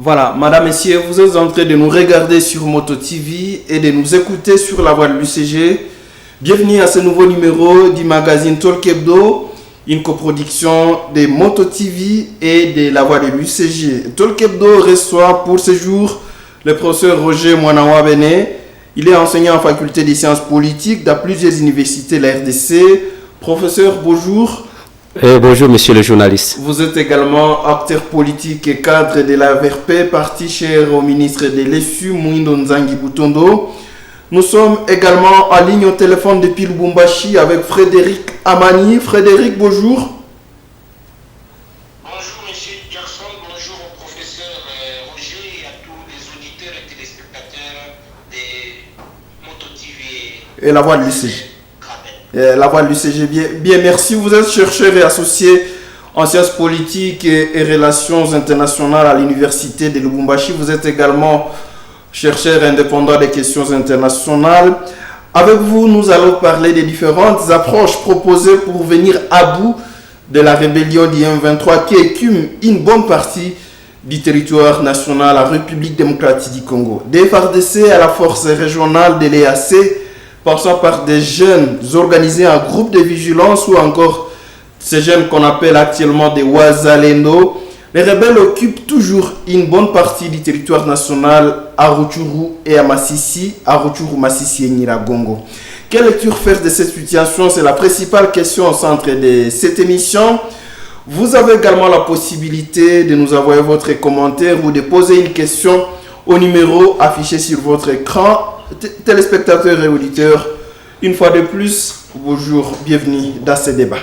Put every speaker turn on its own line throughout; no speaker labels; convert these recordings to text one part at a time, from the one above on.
Voilà, madame, messieurs, vous êtes en train de nous regarder sur Moto TV et de nous écouter sur la voie de l'UCG. Bienvenue à ce nouveau numéro du magazine Talk Hebdo, une coproduction de Moto TV et de la voie de l'UCG. Talk Hebdo reçoit pour ce jour le professeur Roger Mwanawa Bene. Il est enseignant en faculté des sciences politiques dans plusieurs universités de la RDC. Professeur, bonjour.
Bonjour, monsieur le journaliste.
Vous êtes également acteur politique et cadre de la VRP, parti cher au ministre de l'ESU, Mouindo Nzangi Butondo. Nous sommes également en ligne au téléphone depuis Lubumbashi avec Frédéric Amani. Frédéric, bonjour.
Bonjour, monsieur Jackson. Bonjour au professeur Roger et à tous les auditeurs et téléspectateurs de Moto TV.
Et la voix de l'UCG. La voix de l'UCG, bien, merci. Vous êtes chercheur et associé en sciences politiques et relations internationales à l'université de Lubumbashi. Vous êtes également chercheur indépendant des questions internationales. Avec vous, nous allons parler des différentes approches proposées pour venir à bout de la rébellion du M23 qui écume une bonne partie du territoire national, la République démocratique du Congo. Des FARDC à la force régionale de l'EAC, passant par des jeunes organisés en groupe de vigilance ou encore ces jeunes qu'on appelle actuellement des Wazalendo. Les rebelles occupent toujours une bonne partie du territoire national à Rutshuru et à Masisi, Masisi et Nyiragongo. Quelle lecture faire de cette situation? C'est la principale question au centre de cette émission. Vous avez également la possibilité de nous envoyer votre commentaire ou de poser une question au numéro affiché sur votre écran. Téléspectateurs et auditeurs, une fois de plus, bonjour, bienvenue dans ce débat.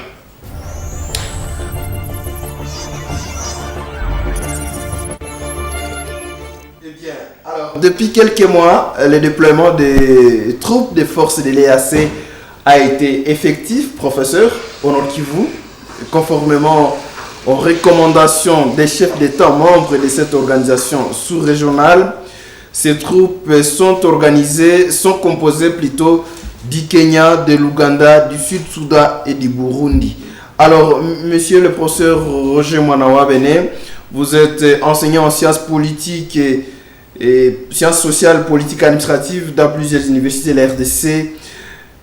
Eh bien, alors, depuis quelques mois, le déploiement des troupes des forces de l'EAC a été effectif, professeur, au Nord Kivu, conformément aux recommandations des chefs d'État membres de cette organisation sous-régionale. Ces troupes sont composées plutôt du Kenya, de l'Ouganda, du Sud-Soudan et du Burundi. Alors, monsieur le professeur Roger Mwanawa Bene, vous êtes enseignant en sciences politiques et sciences sociales, politiques administratives dans plusieurs universités de la RDC.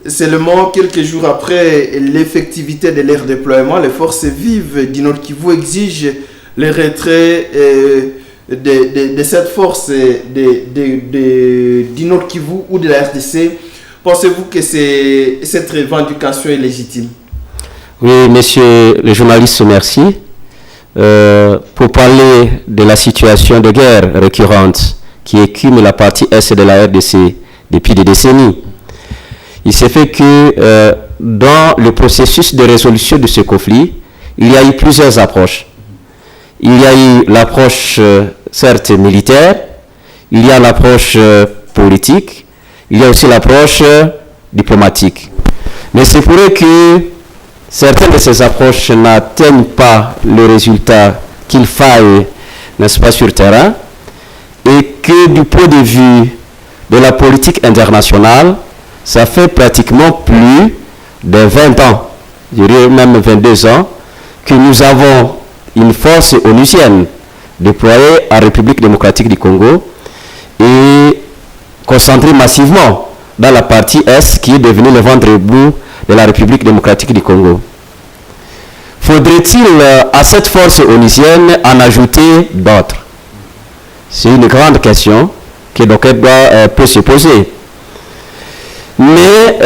Seulement quelques jours après l'effectivité de leur déploiement, les forces vives du Nord Kivu exigent le retrait de cette force du Nord Kivu ou de la RDC. Pensez-vous que cette revendication est légitime?
Oui, monsieur le journaliste, merci. Pour parler de la situation de guerre récurrente qui écume la partie est de la RDC depuis des décennies, il s'est fait que dans le processus de résolution de ce conflit, il y a eu plusieurs approches. Il y a eu l'approche certes militaire, il y a l'approche politique, il y a aussi l'approche diplomatique. Mais c'est vrai que certaines de ces approches n'atteignent pas le résultat qu'il faille, n'est-ce pas, sur terrain, et que du point de vue de la politique internationale, ça fait pratiquement plus de 20 ans, je dirais même 22 ans, que nous avons une force onusienne déployée en République démocratique du Congo et concentrée massivement dans la partie Est qui est devenue le ventre debout de la République démocratique du Congo. Faudrait-il à cette force onusienne en ajouter d'autres? C'est une grande question que d'aucuns peut se poser. Mais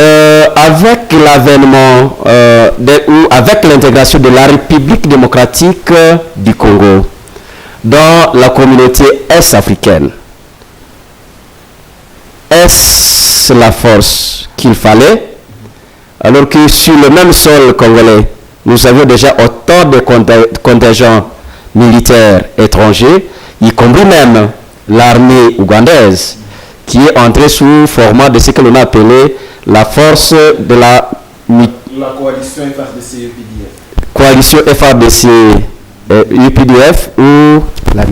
avec l'avènement ou avec l'intégration de la République démocratique du Congo dans la communauté est-africaine, est-ce la force qu'il fallait? Alors que sur le même sol congolais, nous avons déjà autant de contingents militaires étrangers, y compris même l'armée ougandaise, qui est entrée sous format de ce que l'on a appelé la force de la
coalition FARDC-UPDF.
Coalition FARDC-UPDF ou la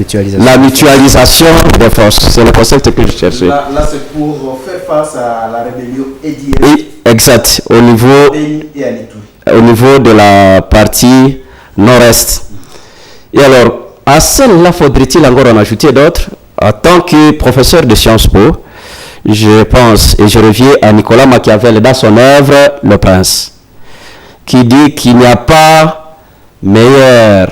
mutualisation des forces. C'est le concept que je cherchais.
Là c'est pour faire face à la rébellion EDF.
Exact, au niveau de la partie nord-est. Et alors, à celle-là, faudrait-il encore en ajouter d'autres? En tant que professeur de Sciences Po, je pense, et je reviens à Nicolas Machiavel dans son œuvre Le Prince, qui dit qu'il n'y a pas meilleure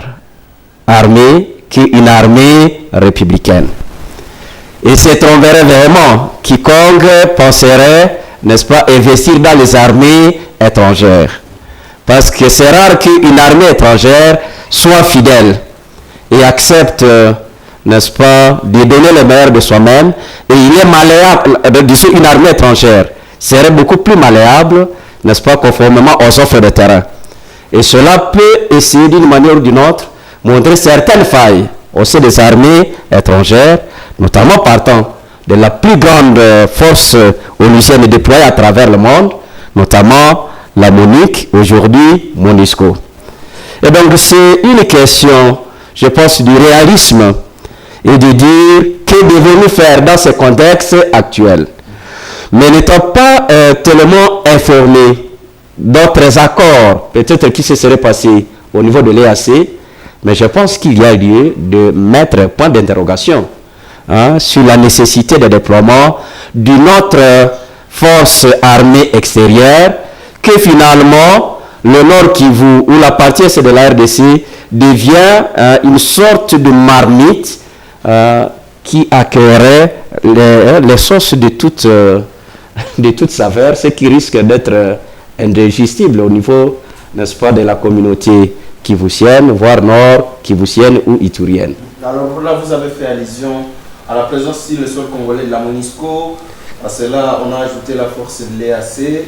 armée qu'une armée républicaine. Et c'est tromperait vraiment quiconque penserait, n'est-ce pas, investir dans les armées étrangères. Parce que c'est rare qu'une armée étrangère soit fidèle et accepte, n'est-ce pas, de donner le meilleur de soi-même. Et il est malléable, une armée étrangère serait beaucoup plus malléable, n'est-ce pas, conformément aux offres de terrain. Et cela peut essayer d'une manière ou d'une autre montrer certaines failles au sein des armées étrangères, notamment partant de la plus grande force onusienne déployée à travers le monde, notamment la MONUC, aujourd'hui MONUSCO. Et donc c'est une question, je pense, du réalisme et de dire que devons-nous faire dans ce contexte actuel. Mais n'étant pas tellement informés d'autres accords, peut-être qui se seraient passés au niveau de l'EAC, mais je pense qu'il y a lieu de mettre un point d'interrogation sur la nécessité de déploiement d'une autre force armée extérieure que finalement le Nord Kivu ou la partie est de la RDC devient une sorte de marmite qui accueillerait les sources de toute saveur, ce qui risque d'être indigestible au niveau, n'est-ce pas, de la communauté kivusienne, voire nord kivusienne ou iturienne.
Alors là, vous avez fait allusion à la présence sur le sol congolais de la MONUSCO. À cela, on a ajouté la force de l'EAC.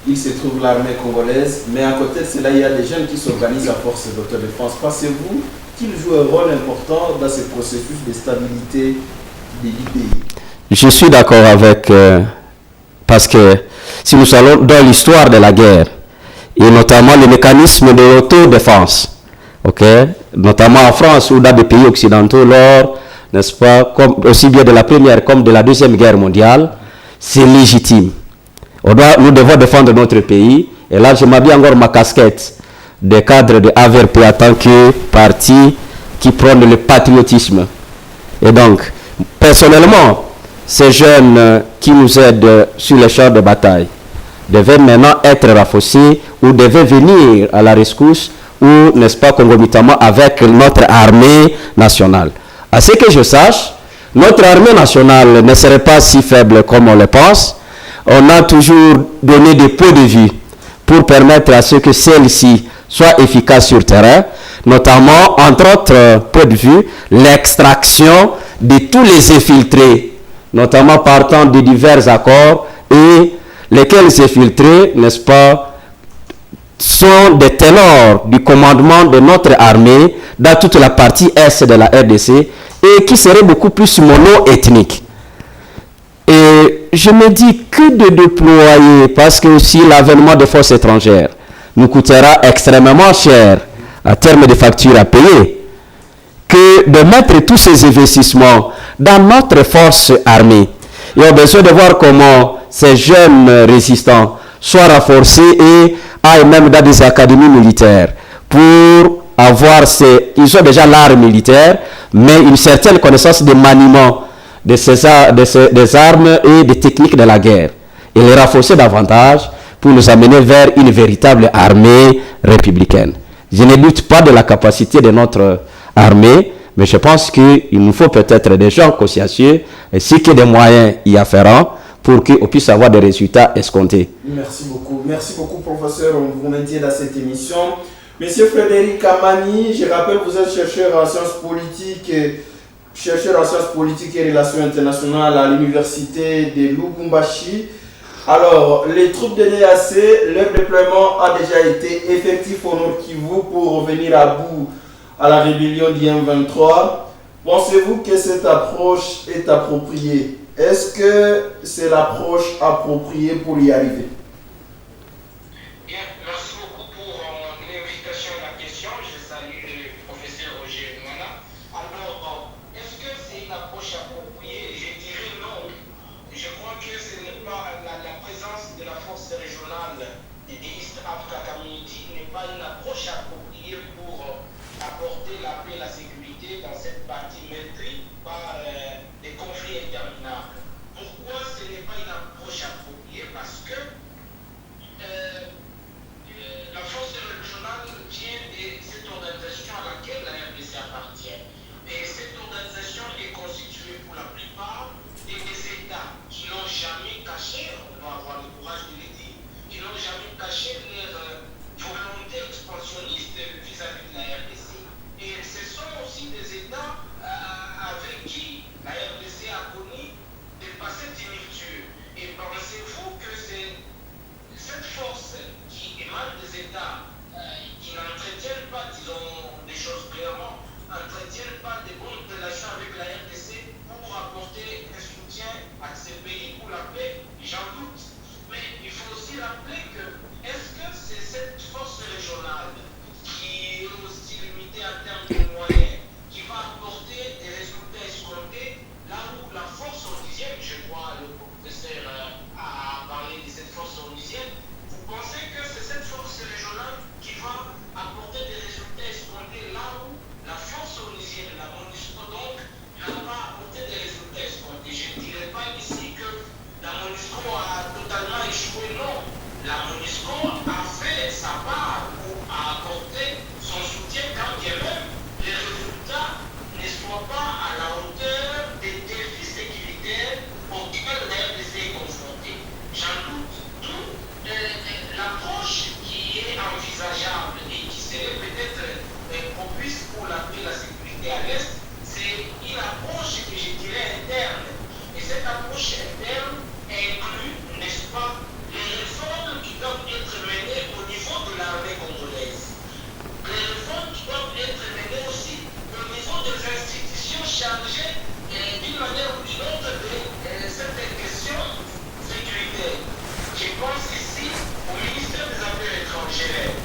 Il se trouve l'armée congolaise, mais à côté de cela, il y a des jeunes qui s'organisent à force d'autodéfense. Pensez-vous qu'ils jouent un rôle important dans ce processus de stabilité du pays?
Je suis d'accord avec, parce que si nous allons dans l'histoire de la guerre, et notamment le mécanisme de l'autodéfense, notamment en France ou dans des pays occidentaux, lors, n'est-ce pas, comme, aussi bien de la première comme de la deuxième guerre mondiale, c'est légitime. Nous devons défendre notre pays. Et là, je m'habille encore ma casquette de cadre de AVRP en tant que parti qui prône le patriotisme. Et donc, personnellement, ces jeunes qui nous aident sur les champs de bataille devaient maintenant être renforcés ou devaient venir à la rescousse ou, n'est-ce pas, concomitamment avec notre armée nationale. À ce que je sache, notre armée nationale ne serait pas si faible comme on le pense. On a toujours donné des points de vue pour permettre à ce que celle-ci soit efficace sur terrain, notamment, entre autres points de vue, l'extraction de tous les infiltrés, notamment partant de divers accords, et lesquels infiltrés, n'est-ce pas, sont des ténors du commandement de notre armée dans toute la partie est de la RDC et qui seraient beaucoup plus mono-ethniques. Et je me dis que de déployer, parce que aussi l'avènement des forces étrangères nous coûtera extrêmement cher en termes de factures à payer, que de mettre tous ces investissements dans notre force armée. Et on a besoin de voir comment ces jeunes résistants soient renforcés et aillent même dans des académies militaires pour avoir ils ont déjà l'art militaire, mais une certaine connaissance des maniements des armes et des techniques de la guerre, et les renforcer davantage pour nous amener vers une véritable armée républicaine. Je ne doute pas de la capacité de notre armée, mais je pense qu'il nous faut peut-être des gens consciencieux ainsi que des moyens y afférents pour qu'on puisse avoir des résultats escomptés.
Merci beaucoup, professeur. On vous maintient dans cette émission. Monsieur Frédéric Amani, je rappelle que vous êtes chercheur en sciences politiques et relations internationales à l'université de Lubumbashi. Alors, les troupes de l'EAC, leur déploiement a déjà été effectif au Nord Kivu pour revenir à bout à la rébellion du M23. Pensez-vous que cette approche est appropriée? Est-ce que c'est l'approche appropriée pour y arriver?
Bien, merci beaucoup pour l'invitation et la question. Je salue le professeur Roger Nwala. Alors, est-ce que c'est une approche appropriée? Je dirais non. Je crois que ce n'est pas la présence de la force régionale de East Africa Community n'est pas une approche appropriée pour apporter la paix et la sécurité dans doit avoir le courage de le dire, qui n'ont jamais caché leur volonté expansionniste vis-à-vis de la RDC. Et ce sont aussi des États avec qui la RDC a connu des passés tumultueux. Et pensez-vous que c'est cette force qui émane des États qui n'entretiennent pas, disons des choses clairement, n'entretiennent pas de bonnes relations avec la RDC pour apporter un soutien à ces pays pour la paix, j'en doute. Mais il faut aussi rappeler que est-ce que c'est cette force régionale qui est aussi limitée en termes de moyens qui va apporter des résultats escomptés là où la force onusienne, je crois le professeur a parlé de cette force onusienne, vous pensez que c'est cette force régionale qui va apporter des résultats escomptés là où la force onusienne, la MONUSCO donc, n'a pas apporté des résultats escomptés? Je ne dirais pas ici que la MONUSCO a totalement échoué, non. La MONUSCO a fait sa part pour apporter son soutien quand bien même les résultats ne soient pas à la hauteur des défis sécuritaires auxquels la RDC est confrontée. J'en doute. D'où l'approche qui est envisageable et qui serait peut-être propice pour la paix et la sécurité à l'Est, c'est une approche que je dirais interne. Et cette approche interne inclut, n'est-ce pas, les réformes qui doivent être menées au niveau de l'armée congolaise. Les réformes qui doivent être menées aussi au niveau des institutions chargées d'une manière ou d'une autre de certaines questions sécuritaires. Je pense ici au ministère des Affaires étrangères,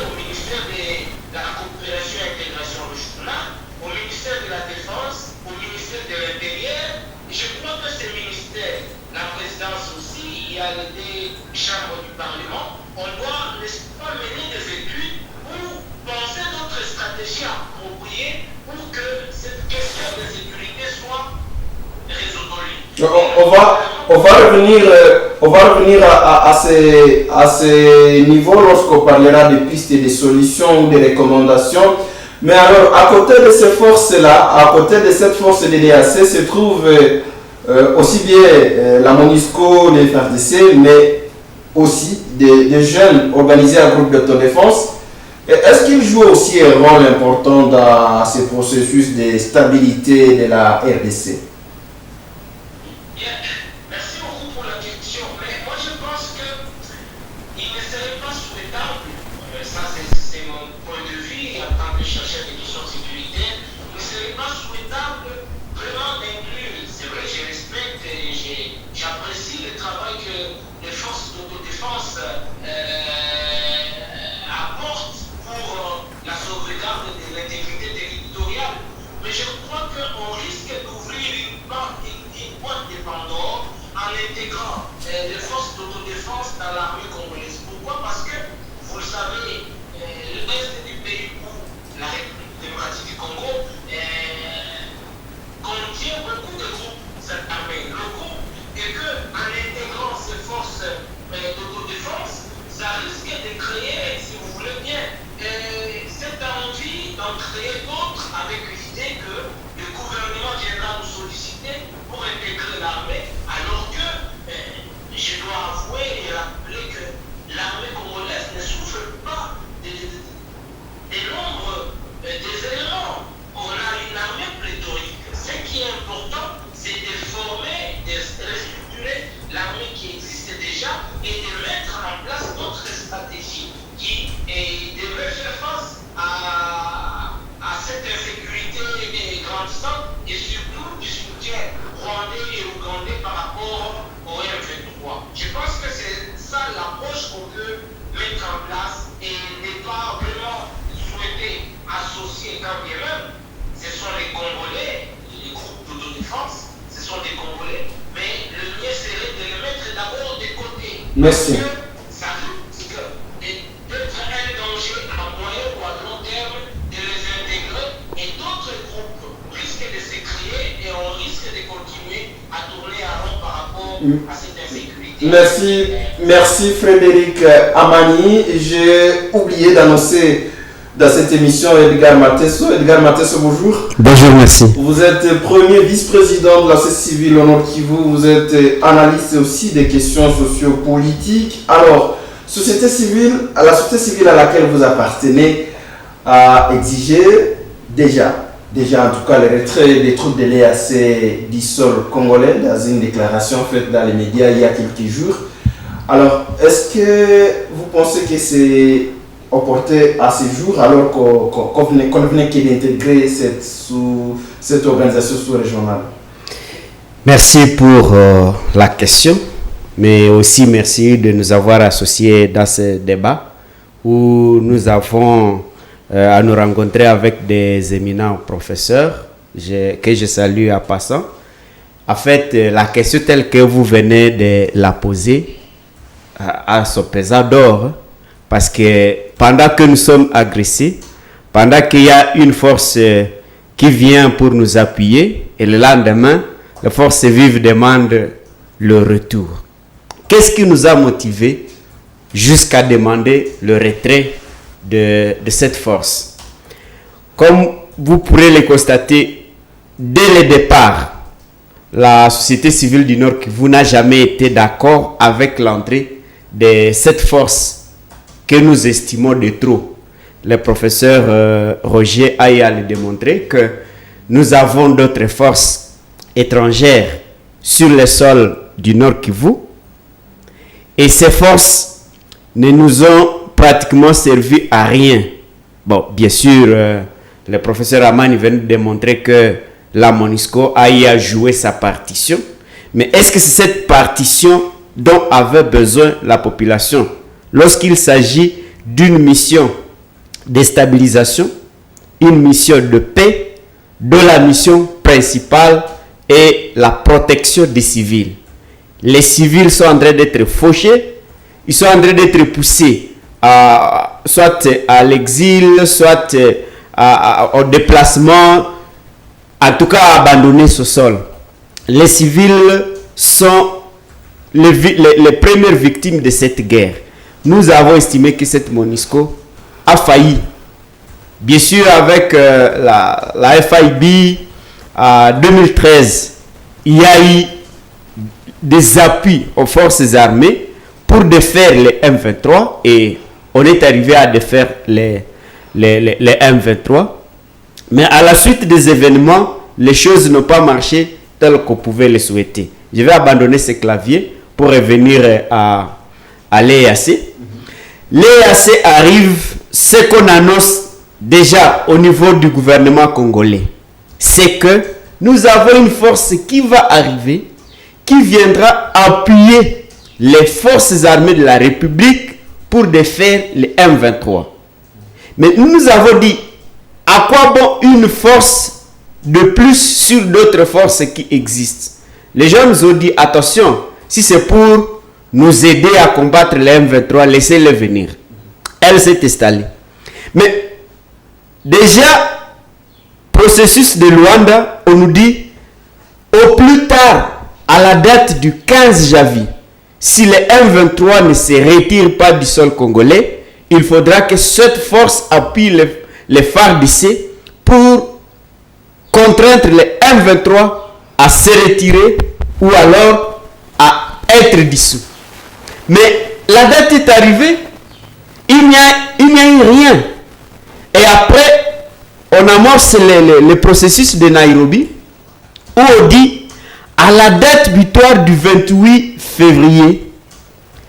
au ministère de la coopération et intégration régionale, au ministère de la Défense, au ministère de l'Intérieur. Je crois que ces ministères, la présidence aussi, il y a les chambres du Parlement, on doit, n'est-ce pas, mener des études pour penser d'autres stratégies appropriées pour que cette question de sécurité soit résolue.
On va revenir à ces niveaux lorsqu'on parlera de pistes et de solutions ou de recommandations. Mais alors, à côté de ces forces-là, à côté de cette force de DAC, se trouve aussi bien la MONUSCO, les FARDC, mais aussi des jeunes organisés en groupe d'autodéfense. Est-ce qu'ils jouent aussi un rôle important dans ce processus de stabilité de la RDC?
Merci beaucoup pour la question. Mais moi, je pense qu'il ne serait pas souhaitable, ça c'est mon point de vue en tant que chercheur de questions sécuritaires, il ne serait pas souhaitable vraiment d'inclure. C'est vrai, je respecte et j'apprécie le travail que les forces d'autodéfense apportent pour la sauvegarde de l'intégrité territoriale. Mais je crois qu'on risque d'ouvrir une boîte de Pandore en intégrant les forces d'autodéfense dans l'armée congolaise. Pourquoi? Parce que, vous le savez, l'est du pays où la République démocratique du Congo contient beaucoup de groupes armés locaux et qu'en intégrant ces forces d'autodéfense, ça risque de créer, si vous voulez bien, cette envie d'en créer d'autres avec l'idée que le gouvernement viendra nous solliciter pour intégrer l'armée, alors que je dois avouer et rappeler que l'armée congolaise ne souffre pas des nombres des éléments. On a une armée pléthorique. Ce qui est important, c'est de former, de restructurer l'armée qui existe déjà et de mettre en place d'autres stratégies qui devraient faire face à cette insécurité grandissante et surtout du soutien rwandais et ougandais par rapport au M23. Je pense que c'est ça l'approche qu'on peut mettre en place et ne pas vraiment souhaiter associer quand bien même. Ce sont les Congolais, les groupes d'autodéfense, ce sont des Congolais, mais le mieux serait de les mettre d'abord de côté.
Merci.
Parce que ça risque d'être un danger à moyen ou à long terme de les intégrer et d'autres groupes risquent de se créer et on risque de continuer à tourner à rond par rapport à cette insécurité.
Merci Frédéric Amani. J'ai oublié d'annoncer dans cette émission, Edgar Matesso. Edgar Matesso, bonjour.
Bonjour, merci.
Vous êtes premier vice-président de la société civile au Nord Kivu. Vous êtes analyste aussi des questions sociopolitiques. Alors, la société civile à laquelle vous appartenez a exigé déjà en tout cas le retrait des troupes de l'EAC du sol congolais dans une déclaration faite dans les médias il y a quelques jours. Alors, est-ce que vous pensez que c'est opportun à ce jour alors qu'on venait d'intégrer cette organisation sous-régionale?
Merci pour la question, mais aussi merci de nous avoir associés dans ce débat où nous avons à nous rencontrer avec des éminents professeurs que je salue en passant. En fait, la question telle que vous venez de la poser a son pesant d'or, parce que pendant que nous sommes agressés, pendant qu'il y a une force qui vient pour nous appuyer, et le lendemain, les forces vives demandent le retour. Qu'est-ce qui nous a motivés jusqu'à demander le retrait de cette force? Comme vous pourrez le constater, dès le départ, la société civile du Nord Kivu n'a jamais été d'accord avec l'entrée de cette force que nous estimons de trop. Le professeur Roger a le démontré que nous avons d'autres forces étrangères sur le sol du Nord Kivu, et ces forces ne nous ont pratiquement servi à rien. Bon, bien sûr, le professeur Amani vient de démontrer que la MONUSCO a joué sa partition, mais est-ce que c'est cette partition dont avait besoin la population lorsqu'il s'agit d'une mission de stabilisation, une mission de paix, dont la mission principale est la protection des civils? Les civils sont en train d'être fauchés, ils sont en train d'être poussés soit à l'exil, soit au déplacement, en tout cas à abandonner ce sol. Les civils sont les premières victimes de cette guerre. Nous avons estimé que cette MONUSCO a failli. Bien sûr, avec la FIB en 2013, il y a eu des appuis aux forces armées pour défaire les M23, et on est arrivé à défaire les M23. Mais à la suite des événements, les choses n'ont pas marché tel qu'on pouvait le souhaiter. Je vais abandonner ce clavier pour revenir à l'EAC. L'EAC arrive, ce qu'on annonce déjà au niveau du gouvernement congolais, c'est que nous avons une force qui va arriver, qui viendra appuyer les forces armées de la République pour défaire les M23. Mais nous avons dit, à quoi bon une force de plus sur d'autres forces qui existent? Les gens nous ont dit, attention, si c'est pour nous aider à combattre les M23, laissez-les venir. Elle s'est installée. Mais déjà, processus de Luanda, on nous dit, au plus tard, à la date du 15 janvier, si les M23 ne se retirent pas du sol congolais, il faudra que cette force appuie les FARDC pour contraindre les M23 à se retirer ou alors à être dissous. Mais la date est arrivée, il n'y a eu rien. Et après, on amorce le processus de Nairobi, où on dit, à la date butoir du 28 février,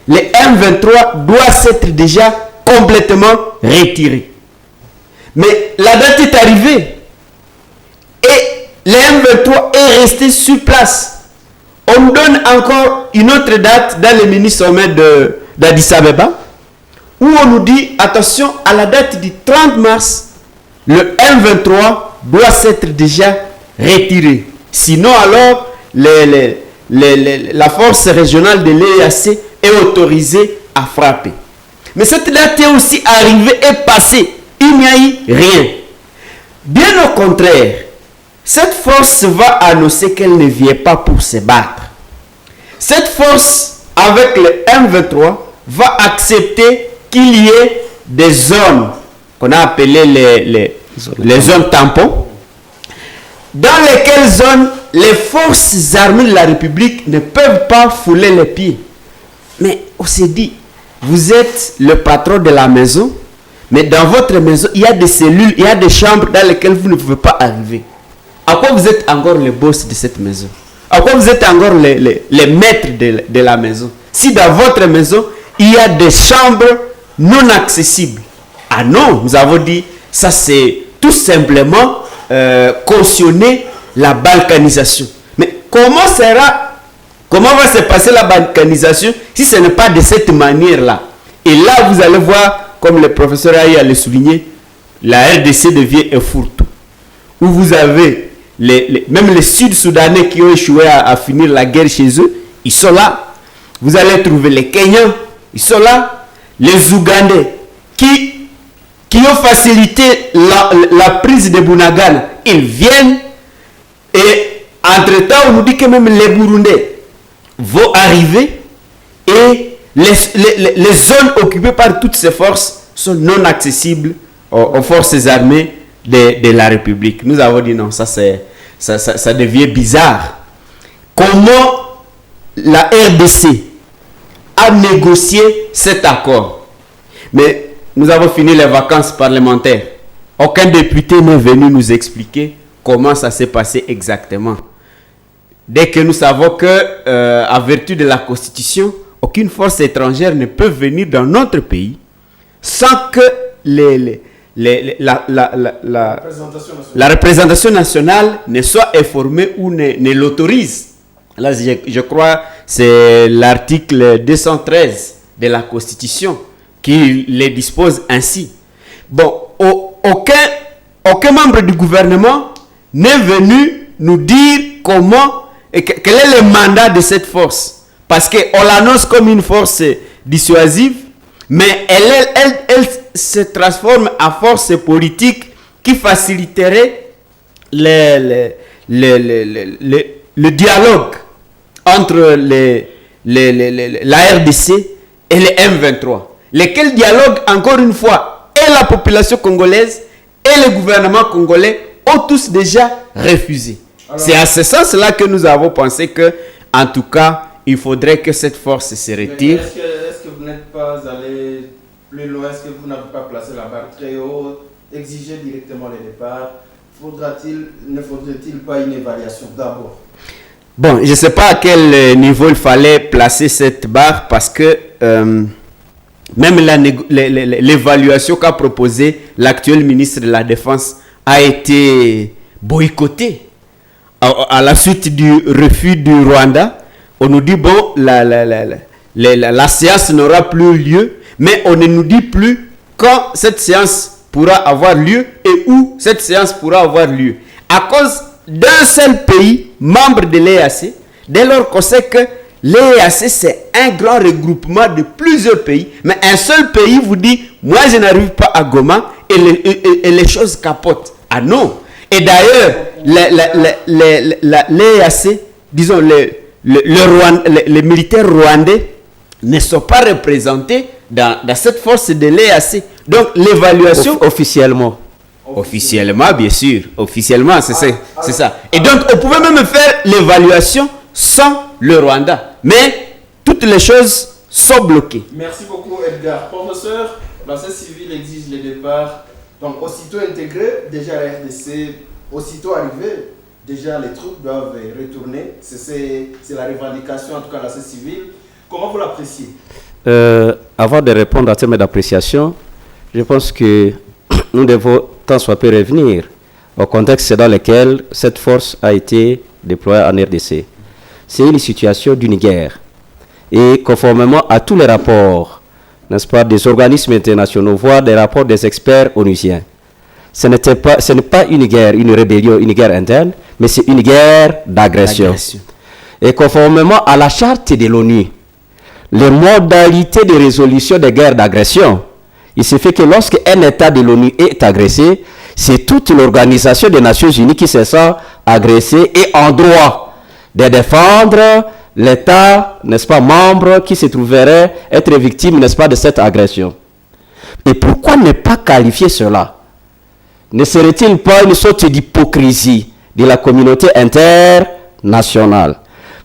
les M23 doivent s'être déjà complètement retirés. Mais la date est arrivée et les M23 est resté sur place. On donne encore une autre date dans le mini-sommet d'Addis Abeba, où on nous dit, attention, à la date du 30 mars, le M23 doit s'être déjà retiré. Sinon, alors, la force régionale de l'EAC est autorisée à frapper. Mais cette date est aussi arrivée et passée. Il n'y a eu rien. Bien au contraire, cette force va annoncer qu'elle ne vient pas pour se battre. Cette force, avec le M23, va accepter qu'il y ait des zones qu'on a appelées les zones tampons, dans lesquelles zones les forces armées de la République ne peuvent pas fouler les pieds. Mais on s'est dit, vous êtes le patron de la maison, mais dans votre maison, il y a des cellules, il y a des chambres dans lesquelles vous ne pouvez pas arriver. À quoi vous êtes encore le boss de cette maison? À quoi vous êtes encore les maîtres de la maison? Si dans votre maison, il y a des chambres non accessibles. Ah non, nous avons dit, ça c'est tout simplement cautionner la balkanisation. Mais comment va se passer la balkanisation si ce n'est pas de cette manière-là? Et là, vous allez voir, comme le professeur Aïe le souligné, la RDC devient un fourre-tout. Où vous avez même les Sud-Soudanais qui ont échoué à finir la guerre chez eux, ils sont là. Vous allez trouver les Kenyans, ils sont là. Les Ougandais qui ont facilité la prise de Bunagana, ils viennent. Et entre-temps, on nous dit que même les Burundais vont arriver et les zones occupées par toutes ces forces sont non accessibles aux forces armées de la République. Nous avons dit non, ça devient bizarre. Comment la RDC a négocié cet accord? Mais nous avons fini les vacances parlementaires. Aucun député n'est venu nous expliquer comment ça s'est passé exactement. Dès que nous savons que, à vertu de la Constitution, aucune force étrangère ne peut venir dans notre pays sans que la représentation nationale ne soit informée ou ne l'autorise. Là, je crois c'est l'article 213 de la Constitution qui les dispose ainsi. Bon, aucun membre du gouvernement n'est venu nous dire comment et quel est le mandat de cette force. Parce qu'on l'annonce comme une force dissuasive, mais elle se transforme en force politique qui faciliterait le dialogue entre la RDC et les M23. Lequel dialogue, encore une fois, et la population congolaise et le gouvernement congolais ont tous déjà refusé. C'est à ce sens-là que nous avons pensé que, en tout cas, il faudrait que cette force se retire.
Est-ce que vous n'êtes pas allé plus loin? Est-ce que vous n'avez pas placé la barre très haut, exigé directement le départ? Ne faudrait-il pas une évaluation d'abord?
Bon, je ne sais pas à quel niveau il fallait placer cette barre parce que même l'évaluation qu'a proposée l'actuel ministre de la Défense a été boycottée. À la suite du refus du Rwanda, on nous dit bon, la séance n'aura plus lieu, mais on ne nous dit plus quand cette séance pourra avoir lieu et où cette séance pourra avoir lieu. À cause d'un seul pays, membre de l'EAC, dès lors qu'on sait que l'EAC c'est un grand regroupement de plusieurs pays, mais un seul pays vous dit, moi je n'arrive pas à Goma et les choses capotent. Ah non! Et d'ailleurs, l'EAC, disons les militaires rwandais ne sont pas représentés dans cette force de l'EAC. Donc l'évaluation... Officiellement, bien sûr. Officiellement, c'est ça. Et donc, on pouvait même faire l'évaluation sans le Rwanda. Mais toutes les choses sont bloquées.
Merci beaucoup, Edgar. Professeur, la société civile exige le départ. Donc, aussitôt intégré, déjà la RDC, aussitôt arrivé, déjà les troupes doivent retourner. C'est la revendication, en tout cas, de la société civile. Comment vous l'appréciez?
Avant de répondre à terme d'appréciation, je pense que nous devons tant soit peu revenir au contexte dans lequel cette force a été déployée en RDC. C'est une situation d'une guerre. Et conformément à tous les rapports, n'est-ce pas, des organismes internationaux, voire des rapports des experts onusiens, ce n'est pas une guerre, une rébellion, une guerre interne, mais c'est une guerre d'agression. Et conformément à la charte de l'ONU, les modalités de résolution des guerres d'agression, il se fait que lorsque un État de l'ONU est agressé, c'est toute l'organisation des Nations Unies qui se sent agressée et en droit de défendre l'État, n'est-ce pas, membre qui se trouverait être victime, n'est-ce pas, de cette agression. Et pourquoi ne pas qualifier cela? Ne serait-il pas une sorte d'hypocrisie de la communauté internationale?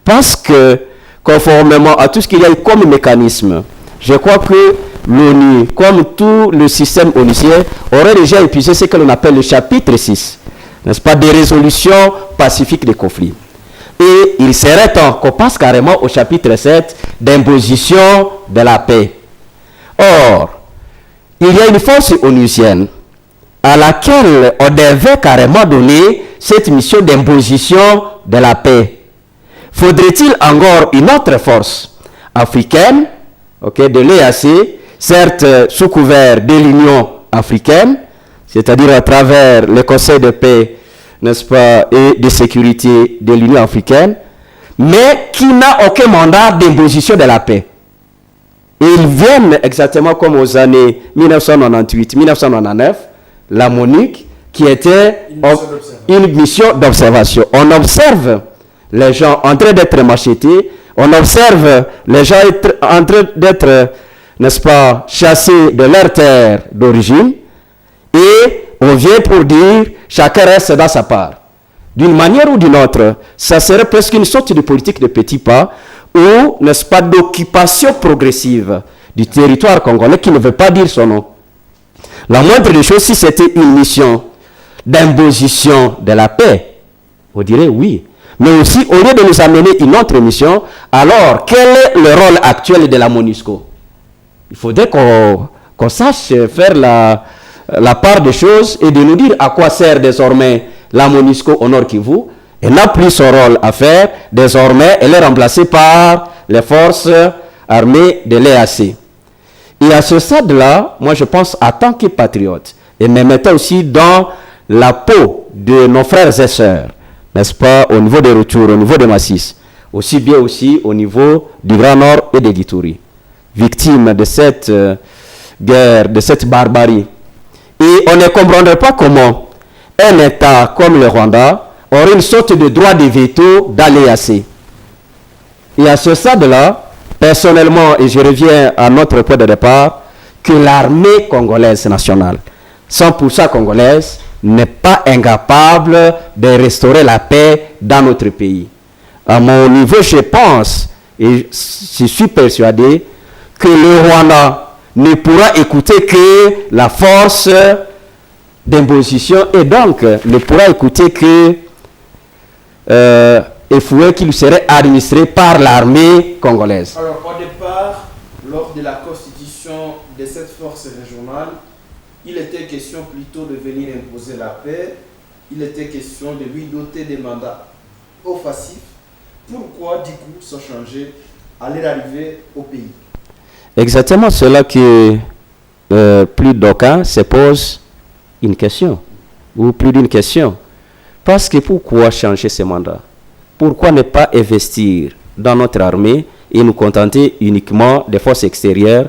Parce que, conformément à tout ce qu'il y a comme mécanisme, je crois que l'ONU, comme tout le système onusien, aurait déjà épuisé ce que l'on appelle le chapitre 6, n'est-ce pas, des résolutions pacifiques des conflits. Et il serait temps qu'on passe carrément au chapitre 7 d'imposition de la paix. Or, il y a une force onusienne à laquelle on devait carrément donner cette mission d'imposition de la paix. Faudrait-il encore une autre force africaine, de l'EAC, certes sous couvert de l'Union africaine, c'est-à-dire à travers le Conseil de paix, n'est-ce pas, et de sécurité de l'Union africaine, mais qui n'a aucun mandat d'imposition de la paix. Et ils viennent exactement comme aux années 1998-1999, la MONUC, qui était une mission d'observation. On observe les gens en train d'être machetés, on observe les gens en train d'être, n'est-ce pas, chassés de leur terre d'origine, et on vient pour dire chacun reste dans sa part. D'une manière ou d'une autre, ça serait presque une sorte de politique de petits pas, ou, n'est-ce pas, d'occupation progressive du territoire congolais qui ne veut pas dire son nom. La moindre des choses, si c'était une mission d'imposition de la paix, on dirait oui. Mais aussi, au lieu de nous amener une autre mission, alors quel est le rôle actuel de la MONUSCO? Il faudrait qu'on sache faire la part des choses et de nous dire à quoi sert désormais la MONUSCO au Nord Kivu. Elle n'a plus son rôle à faire. Désormais, elle est remplacée par les forces armées de l'EAC. Et à ce stade-là, moi je pense, en tant que patriote, et me mettant aussi dans la peau de nos frères et sœurs, n'est-ce pas, au niveau des retours, au niveau des Massis, aussi bien aussi au niveau du Grand Nord et de l'Ituri, victimes de cette guerre, de cette barbarie. Et on ne comprendrait pas comment un État comme le Rwanda aurait une sorte de droit de veto dans l'EAC. Et à ce stade-là, personnellement, et je reviens à notre point de départ, que l'armée congolaise nationale, 100% congolaise, n'est pas incapable de restaurer la paix dans notre pays. À mon niveau, je pense, et je suis persuadé, que le Rwanda ne pourra écouter que la force d'imposition et donc ne pourra écouter que Efoué qui serait administré par l'armée congolaise.
Alors, au départ, lors de la constitution de cette force régionale, il était question plutôt de venir imposer la paix. Il était question de lui doter des mandats offensifs. Pourquoi, du coup, ça changeait à l'arrivée au pays?
Exactement cela que plus d'aucuns se posent une question, ou plus d'une question. Parce que pourquoi changer ces mandats? Pourquoi ne pas investir dans notre armée et nous contenter uniquement des forces extérieures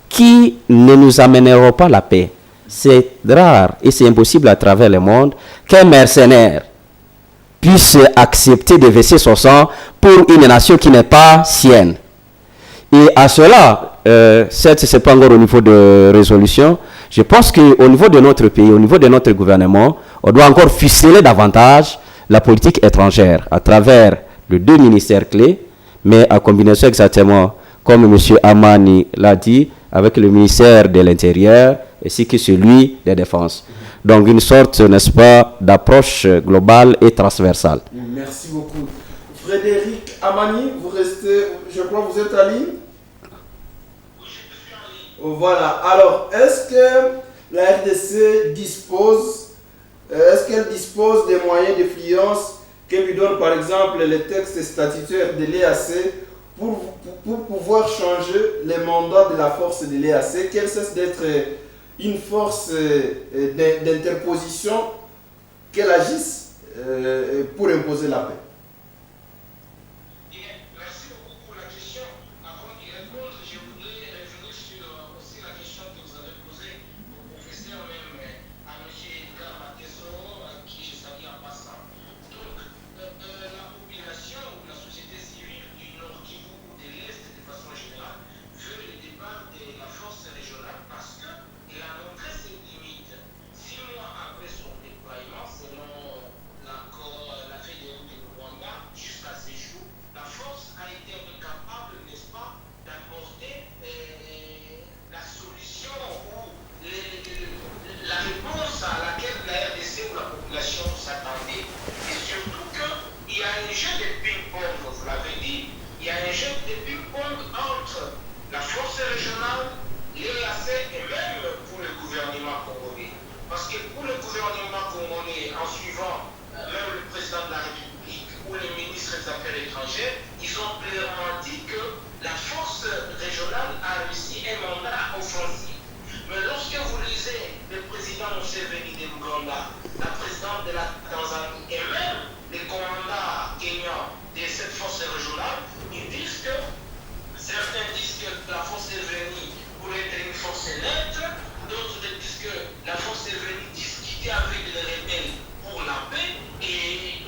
qui ne nous amèneront pas la paix? C'est rare et c'est impossible à travers le monde qu'un mercenaire puisse accepter de verser son sang pour une nation qui n'est pas sienne. Et à cela, certes, ce n'est pas encore au niveau de résolution, je pense qu'au niveau de notre pays, au niveau de notre gouvernement, on doit encore ficeler davantage la politique étrangère à travers les deux ministères clés, mais à combinaison exactement, comme M. Amani l'a dit, avec le ministère de l'Intérieur ainsi que celui de la Défense. Donc une sorte, n'est-ce pas, d'approche globale et transversale.
Merci beaucoup. Frédéric Amani, vous restez, je crois que vous êtes en ligne. Voilà. Alors, est-ce que la RDC dispose, qu'elle dispose des moyens d'influence que lui donne par exemple les textes statutaires de l'EAC pour pouvoir changer les mandats de la force de l'EAC, qu'elle cesse d'être une force d'interposition, qu'elle agisse pour imposer la paix?
Merci beaucoup pour la question. Avant d'y répondre, je voudrais revenir sur aussi la question que vous avez posée au professeur, même à M. Edgar Mateso, qui je salue en passant. Donc, la population ou la société civile du Nord Kivu ou de l'Est de façon générale veut le départ de la force régionale parce que force régionale, l'EAC et même pour le gouvernement congolais. Parce que pour le gouvernement congolais, en suivant même le président de la République ou les ministres des Affaires étrangères, ils ont clairement dit que la force régionale a réussi un mandat offensif. Mais lorsque vous lisez le président Museveni de l'Ouganda, la présidente de la Tanzanie et même les commandants kenyans de cette force régionale, ils disent que certains disent que la force est venue pour être une force neutre, d'autres disent que la force est venue discuter avec les rebelles pour la paix. Et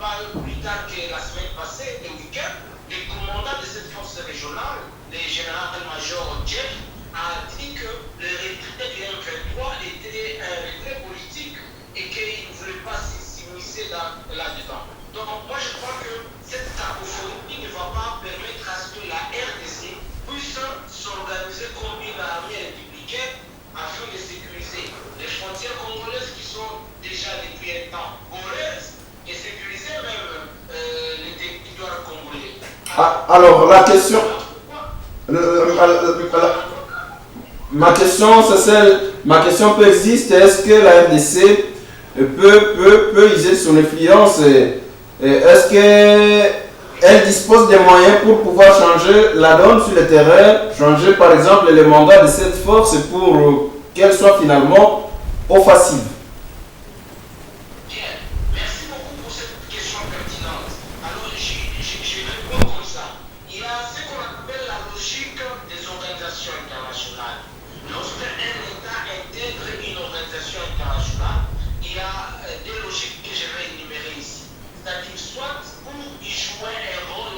pas plus tard que la semaine passée, le week-end, le commandant de cette force régionale, le général-major Jeff, a dit que le retrait du M23 était un retrait politique et qu'il ne voulait pas s'immiscer là-dedans. Donc moi je crois que cette cacophonie ne va pas permettre à ce que la RDC puisse s'organiser comme une armée républicaine afin de sécuriser les frontières congolaises qui sont déjà depuis un temps poreuses et sécuriser même les territoires congolais.
Alors la question... Ma question peut exister. Est-ce que la RDC peut user son influence? Est-ce qu'elle dispose des moyens pour pouvoir changer la donne sur le terrain, changer par exemple les mandats de cette force pour qu'elle soit finalement offensive?
Bien, merci beaucoup pour cette question pertinente. Alors, je réponds comme ça. Il y a ce qu'on appelle la logique des organisations internationales. Lorsque un État intègre une organisation internationale, il y a des logiques que je vais énumérer ici. C'est-à-dire soit pour y jouer un rôle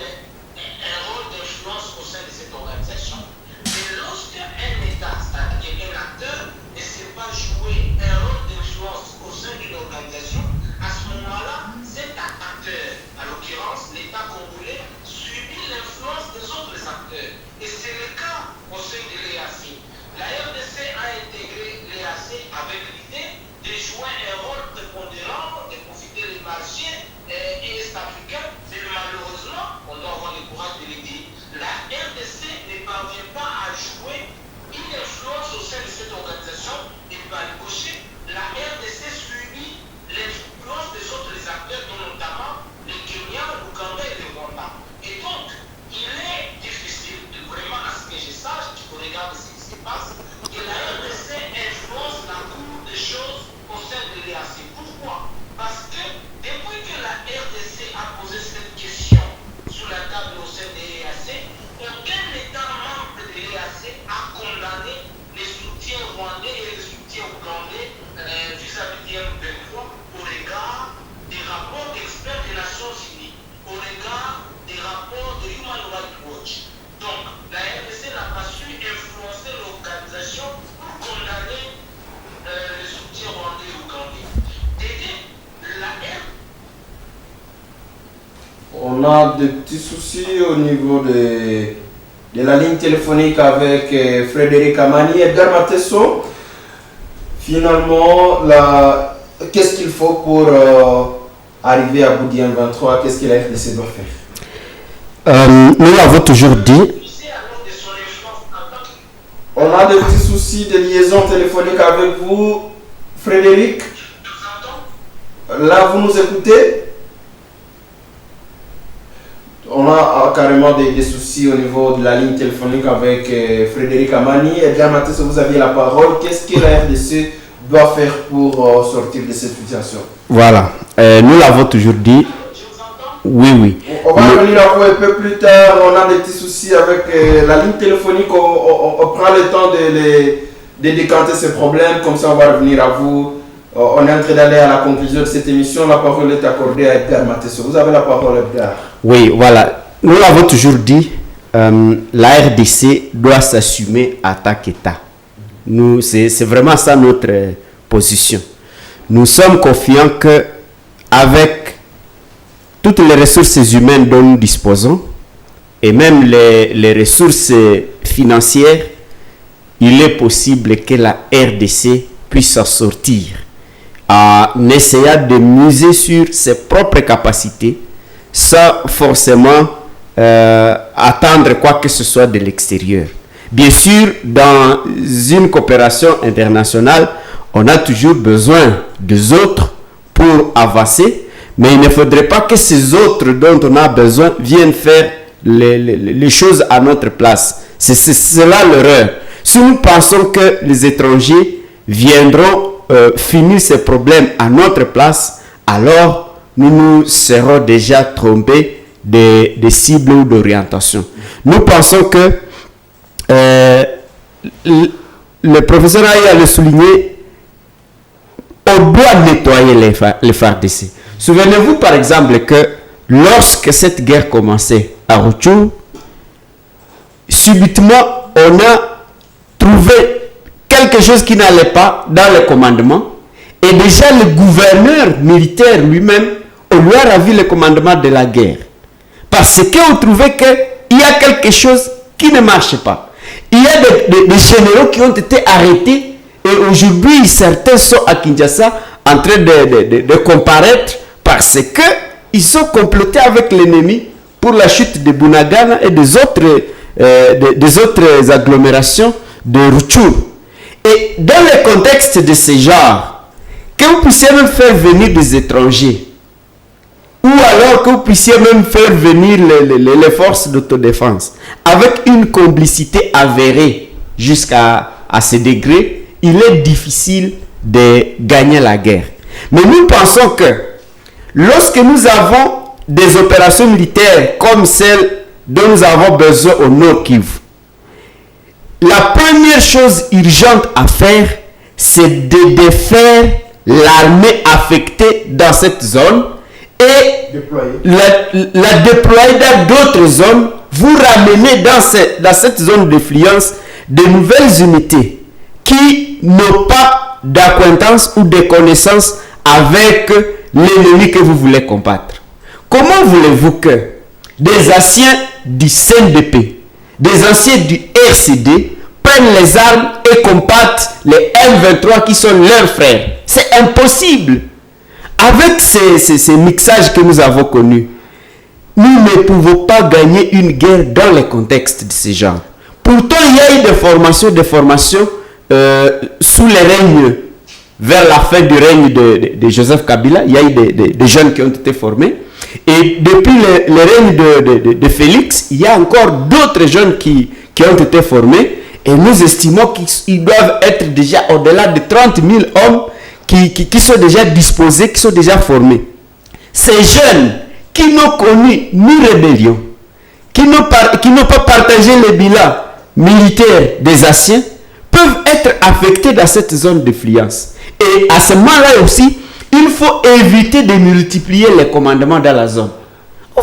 d'influence au sein de cette organisation, mais lorsque un État, c'est-à-dire un acteur, ne sait pas jouer un rôle d'influence au sein d'une organisation, à ce moment-là, cet acteur, à l'occurrence l'État congolais, subit l'influence des autres acteurs. Et c'est le cas au sein de l'EAC. La RDC a intégré l'EAC avec l'idée de jouer un rôle prépondérant, de profiter des marchés est-africains, mais malheureusement, on doit avoir le courage de le dire, la RDC ne parvient pas à jouer une influence au sein de cette organisation et par ricochet, la RDC subit l'influence des autres acteurs, dont notamment les Kenyans, l'Ouganda et le Rwanda. Et donc, il est difficile, vraiment à ce que je sache, qu'il faut regarder ce qui se passe, que la RDC influence la cour des choses au sein de l'EAC. Pourquoi? Parce que depuis que la RDC a posé cette question sur la table au sein de l'EAC, aucun État membre de l'EAC a condamné les soutiens rwandais et les soutiens ougandais vis-à-vis du M23 au regard des rapports d'experts des Nations Unies, au regard des rapports de Human Rights Watch. Donc, la RDC n'a pas su influencer l'organisation pour condamner les soutiens rwandais et ougandais.
On a des petits soucis au niveau de la ligne téléphonique avec Frédéric Amani et Edgar Matesso. Finalement, qu'est-ce qu'il faut pour arriver à bout du M23? Qu'est-ce que la RDC doit faire?
Nous l'avons toujours dit.
On a des petits soucis de liaison téléphonique avec vous, Frédéric. Là, vous nous écoutez? On a carrément des soucis au niveau de la ligne téléphonique avec Frédéric Amani. Edgar Matesso, vous aviez la parole. Qu'est-ce que la RDC doit faire pour sortir de cette situation?
Voilà, nous l'avons toujours dit. Oui.
On va revenir à vous un peu plus tard. On a des petits soucis avec la ligne téléphonique. On prend le temps de décanter ces problèmes. Comme ça, on va revenir à vous. On est en train d'aller à la conclusion de cette émission. La parole est accordée à Edgar Matesso. Vous avez la parole, Edgar.
Oui, voilà. Nous l'avons toujours dit, la RDC doit s'assumer en tant qu'État. C'est vraiment ça notre position. Nous sommes confiants qu'avec toutes les ressources humaines dont nous disposons, et même les ressources financières, il est possible que la RDC puisse s'en sortir en essayant de miser sur ses propres capacités sans forcément attendre quoi que ce soit de l'extérieur. Bien sûr, dans une coopération internationale, on a toujours besoin des autres pour avancer, mais il ne faudrait pas que ces autres dont on a besoin viennent faire les choses à notre place. C'est cela l'erreur. Si nous pensons que les étrangers viendront finir ces problèmes à notre place, alors nous nous serons déjà trompés des cibles ou d'orientation. Nous pensons que le professeur Aya le souligné, on doit nettoyer les FARDC. Souvenez-vous par exemple que lorsque cette guerre commençait à Rutshuru, subitement on a trouvé quelque chose qui n'allait pas dans le commandement, et déjà le gouverneur militaire lui-même, on lui a ravi le commandement de la guerre. Parce qu'on trouvait qu'il y a quelque chose qui ne marche pas. Il y a des généraux qui ont été arrêtés, et aujourd'hui certains sont à Kinshasa en train de comparaître parce qu'ils ont comploté avec l'ennemi pour la chute de Bunagana et des autres agglomérations de Rutshuru. Et dans le contexte de ce genre, que vous puissiez même faire venir des étrangers, ou alors que vous puissiez même faire venir les forces d'autodéfense, avec une complicité avérée jusqu'à ce degré, il est difficile de gagner la guerre. Mais nous pensons que lorsque nous avons des opérations militaires comme celles dont nous avons besoin au Nord Kivu, la première chose urgente à faire, c'est de défaire l'armée affectée dans cette zone et la déployer dans d'autres zones, vous ramener dans cette zone d'influence de nouvelles unités qui n'ont pas d'acquaintance ou de connaissance avec l'ennemi que vous voulez combattre. Comment voulez-vous que des anciens du CNDP, des anciens du RCD prennent les armes et combattent les M23 qui sont leurs frères? C'est impossible. Avec ces mixages que nous avons connus, nous ne pouvons pas gagner une guerre dans le contexte de ce genre. Pourtant, il y a eu des formations sous le règne, vers la fin du règne de Joseph Kabila. Il y a eu des jeunes qui ont été formés. Et depuis le règne de Félix, il y a encore d'autres jeunes qui ont été formés. Et nous estimons qu'ils doivent être déjà au-delà de 30 000 hommes qui sont déjà disposés, qui sont déjà formés. Ces jeunes qui n'ont connu ni rébellion, qui n'ont pas partagé le bilan militaire des anciens, peuvent être affectés dans cette zone d'influence. Et à ce moment-là aussi, il faut éviter de multiplier les commandements dans la zone.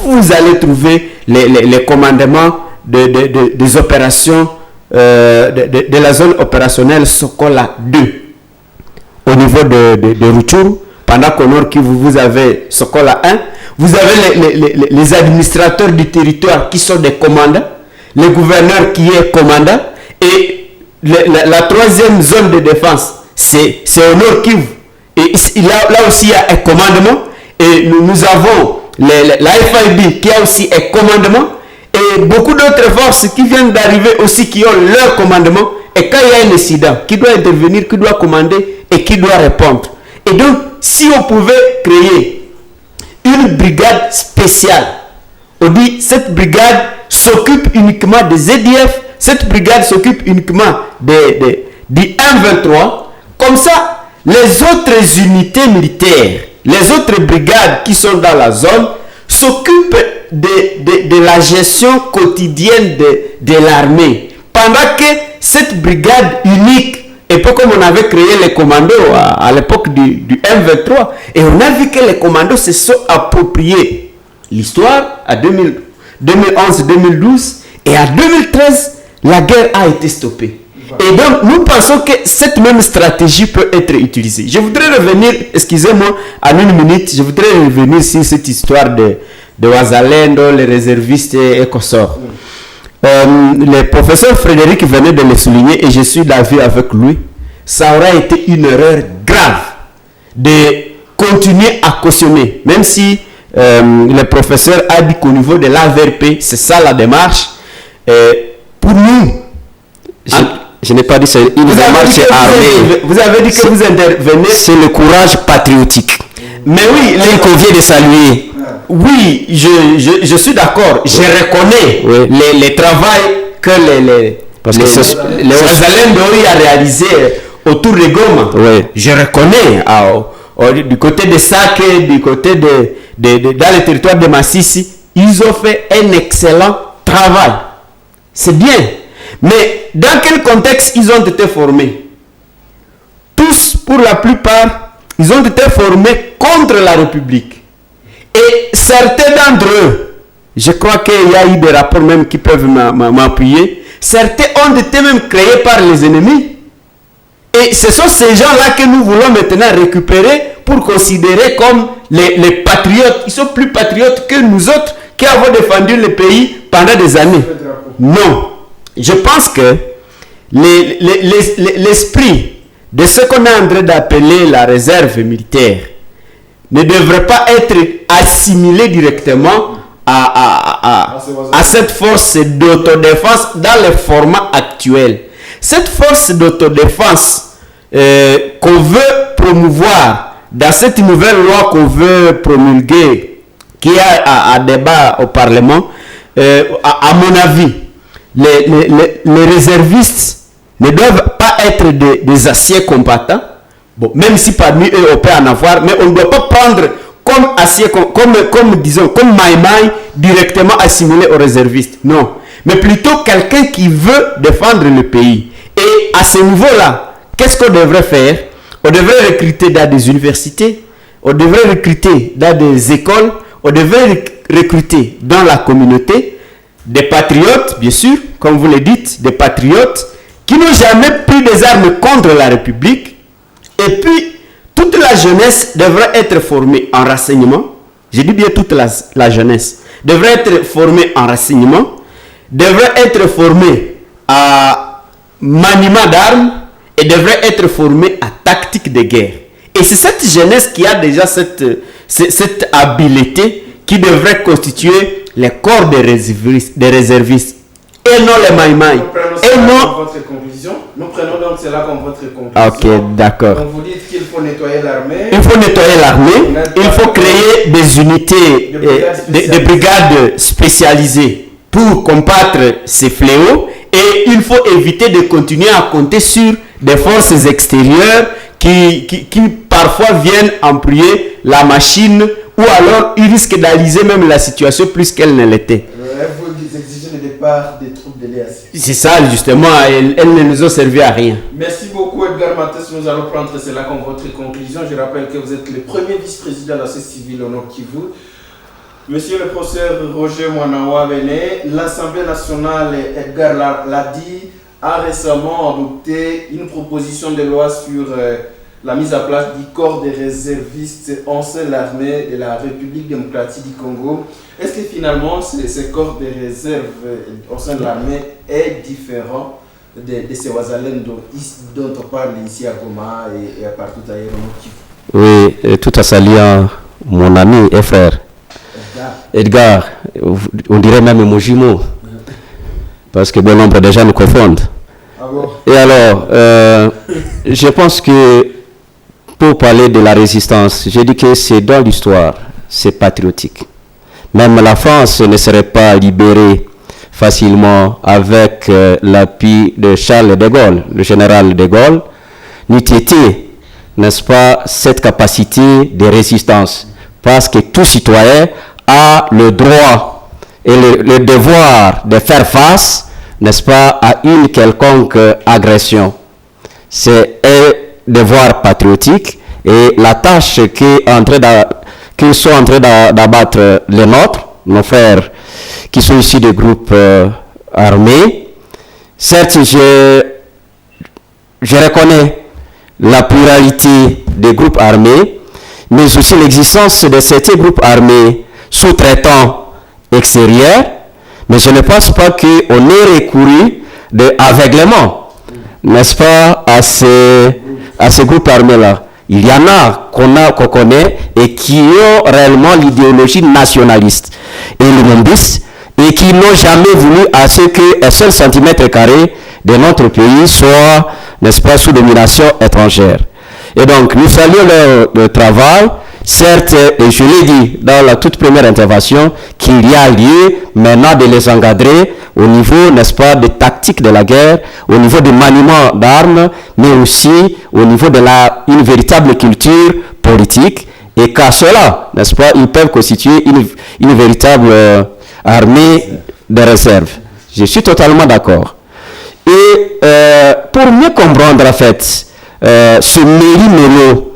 Vous allez trouver les commandements des opérations de la zone opérationnelle Sokola 2 au niveau de Rutshuru. Pendant qu'au nord vous avez Sokola 1, vous avez les administrateurs du territoire qui sont des commandants, le gouverneur qui est commandant, et la troisième zone de défense, c'est au nord Kivu. Et là aussi, il y a un commandement. Et nous avons la FIB qui a aussi un commandement. Et beaucoup d'autres forces qui viennent d'arriver aussi qui ont leur commandement. Et quand il y a un incident, qui doit intervenir, qui doit commander et qui doit répondre. Et donc, si on pouvait créer une brigade spéciale, on dit cette brigade s'occupe uniquement des EDF, cette brigade s'occupe uniquement du M23, comme ça, les autres unités militaires, les autres brigades qui sont dans la zone s'occupent de la gestion quotidienne de l'armée. Pendant que cette brigade unique, et peu comme on avait créé les commandos à l'époque du M23, et on a vu que les commandos se sont appropriés l'histoire à 2011-2012, et à 2013, la guerre a été stoppée. Et donc, nous pensons que cette même stratégie peut être utilisée. Je voudrais revenir, excusez-moi, en une minute, je voudrais revenir sur cette histoire de Wazalendo, les réservistes et consorts. Le professeur Frédéric venait de le souligner et je suis d'avis avec lui. Ça aurait été une erreur grave de continuer à cautionner, même si le professeur a dit qu'au niveau de l'AVRP, c'est ça la démarche. Pour nous,
Je n'ai pas dit c'est une démarche armée.
Vous avez dit que vous intervenez.
C'est le courage patriotique.
Mais oui,
il convient de saluer.
Oui, je suis d'accord. Je reconnais les travail que les Wazalendo a réalisé autour de Goma.
Oui.
Je reconnais du côté de Sake, du côté dans le territoire de Massissi, ils ont fait un excellent travail. C'est bien. Mais dans quel contexte ils ont été formés? Tous, pour la plupart, ils ont été formés contre la République. Et certains d'entre eux, je crois qu'il y a eu des rapports même qui peuvent m'appuyer, certains ont été même créés par les ennemis. Et ce sont ces gens-là que nous voulons maintenant récupérer pour considérer comme les patriotes. Ils sont plus patriotes que nous autres qui avons défendu le pays pendant des années. Non. Je pense que l'esprit de ce qu'on est en train d'appeler la réserve militaire ne devrait pas être assimilé directement à cette force d'autodéfense dans le format actuel. Cette force d'autodéfense qu'on veut promouvoir dans cette nouvelle loi qu'on veut promulguer, qui est à débat au Parlement, à mon avis, les réservistes ne doivent pas être des aciers combattants. Bon, même si parmi eux on peut en avoir, mais on ne doit pas prendre comme acier, comme maïmaï directement assimilé aux réservistes. Non. Mais plutôt quelqu'un qui veut défendre le pays. Et à ce niveau-là, qu'est-ce qu'on devrait faire? On devrait recruter dans des universités, on devrait recruter dans des écoles, on devrait recruter dans la communauté des patriotes, bien sûr, comme vous le dites, des patriotes qui n'ont jamais pris des armes contre la République. Et puis, toute la jeunesse devrait être formée en renseignement. Je dis bien toute la jeunesse devrait être formée en renseignement, devrait être formée à maniement d'armes et devrait être formée à tactique de guerre. Et c'est cette jeunesse qui a déjà cette habileté qui devrait constituer les corps des réservistes. Et non les maïmaï. Et non.
Votre conclusion. Nous prenons donc cela comme votre conclusion.
Ok, d'accord.
Donc vous dites qu'il faut nettoyer l'armée.
Il faut nettoyer l'armée. Il faut créer des unités, des brigades spécialisées pour combattre ces fléaux. Et il faut éviter de continuer à compter sur des forces extérieures qui parfois viennent employer la machine ou alors ils risquent d'aliser même la situation plus qu'elle ne l'était.
Vous exigez le départ des troupes de l'EAC.
C'est ça justement, elles ne nous ont servi à rien.
Merci beaucoup Edgar Mathès, nous allons prendre cela comme votre conclusion. Je rappelle que vous êtes le premier vice-président de la société civile au Nord Kivu. Monsieur le professeur Roger Mwanawa Bene, l'Assemblée nationale, Edgar l'a dit, a récemment adopté une proposition de loi sur la mise en place du corps des réservistes en sein de l'armée de la République démocratique du Congo. Est-ce que finalement ce corps de réserve au sein de l'armée est différent de ces Wazalendo dont on parle ici à Goma et à partout ailleurs au Nord Kivu?
Oui, tout en saluant mon ami et frère Edgar, on dirait même mon jumeau, parce que bon nombre de gens nous confondent.
Ah bon?
Et alors, je pense que pour parler de la résistance, je dis que c'est dans l'histoire, c'est patriotique. Même la France ne serait pas libérée facilement avec l'appui de Charles de Gaulle, le général de Gaulle, n'eût été, n'est-ce pas, cette capacité de résistance. Parce que tout citoyen a le droit et le devoir de faire face, n'est-ce pas, à une quelconque agression. C'est un devoir patriotique et la tâche qu'ils sont en train d'abattre les nôtres, nos frères qui sont issus des groupes armés. Certes, je reconnais la pluralité des groupes armés, mais aussi l'existence de certains groupes armés sous-traitants extérieurs, mais je ne pense pas qu'on ait recouru d'aveuglement, n'est-ce pas, à ces groupes armés-là. Il y en a qu'on connaît et qui ont réellement l'idéologie nationaliste et le lumbiste et qui n'ont jamais voulu à ce qu'un seul centimètre carré de notre pays soit, n'est-ce pas, sous domination étrangère. Et donc, nous saluons leur travail. Certes, et je l'ai dit dans la toute première intervention, qu'il y a lieu maintenant de les encadrer au niveau, n'est-ce pas, des tactiques de la guerre, au niveau du maniement d'armes, mais aussi au niveau de une véritable culture politique, et qu'à cela, n'est-ce pas, ils peuvent constituer une véritable armée de réserve. Je suis totalement d'accord. Et pour mieux comprendre, en fait, ce méli-mélo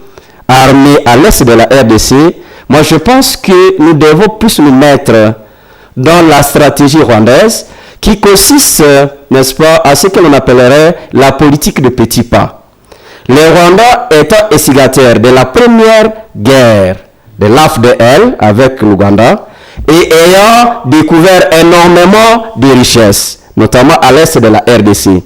armé à l'est de la RDC, moi je pense que nous devons plus nous mettre dans la stratégie rwandaise qui consiste, n'est-ce pas, à ce que l'on appellerait la politique de petits pas. Le Rwanda étant instigateur de la première guerre de l'AFDL avec l'Ouganda et ayant découvert énormément de richesses, notamment à l'est de la RDC.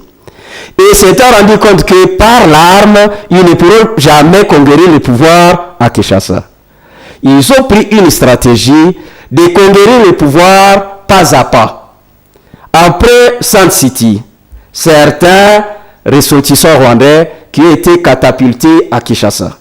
Et s'étant rendu compte que par l'arme, ils ne pourront jamais conquérir le pouvoir à Kinshasa. Ils ont pris une stratégie de conquérir le pouvoir pas à pas. Après Sand City, certains ressortissants rwandais qui ont été catapultés à Kinshasa.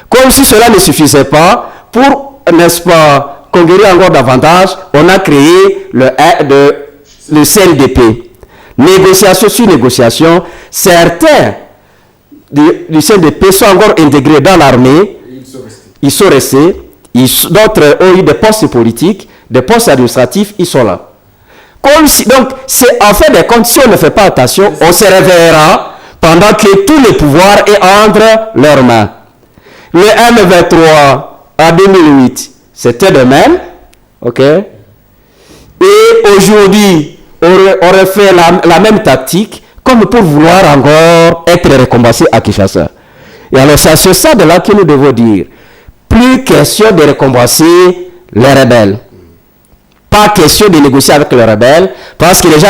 Comme si cela ne suffisait pas, pour, n'est-ce pas, conquérir encore davantage, on a créé le CNDP. Négociation sur négociation, certains du CNDP sont encore intégrés dans l'armée, ils sont restés, d'autres ont eu des postes politiques, des postes administratifs, ils sont là. Comme si, donc, c'est en fait des comptes, si on ne fait pas attention, on se réveillera pendant que tout le pouvoir est entre leurs mains. Le M23 à 2008, c'était de même, ok? Et aujourd'hui, on aurait fait la même tactique, comme pour vouloir encore être récompensé à Kinshasa. Et alors, c'est à ce stade-là que nous devons dire, plus question de récompenser les rebelles. Pas question de négocier avec les rebelles, parce que déjà,